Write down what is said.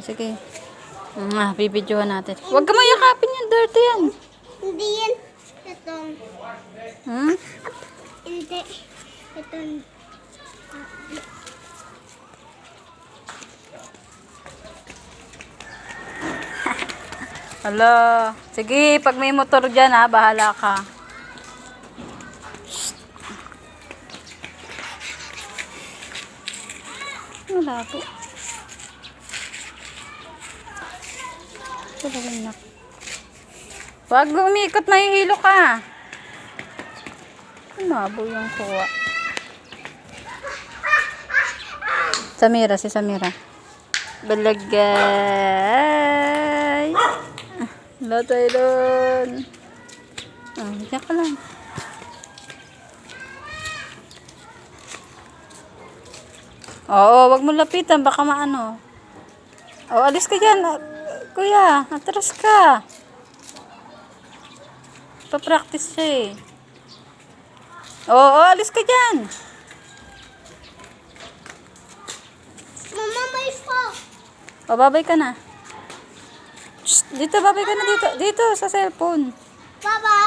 sige. Bibidyohan natin. Huwag ka mayakapin yan. Dirty yan. Hindi yan. Ito. Hmm? Hindi. Ito. Hala. Sige, pag may motor dyan ha, bahala ka. Shhh. Wala po. Huwag umikot, mahihilo ka. Umabo yung kuwa. Samira, si Samira. Balagay. Wala tayo doon. Diyan ka lang. Oo, wag mo lapitan, baka maano. Alis ka dyan. Kuya, atras ka. Pa-practice siya eh. Alis ka dyan. Mama, may phone. Babay ka na. Shh, dito, babay ka na dito. Dito, sa cellphone. Bye-bye.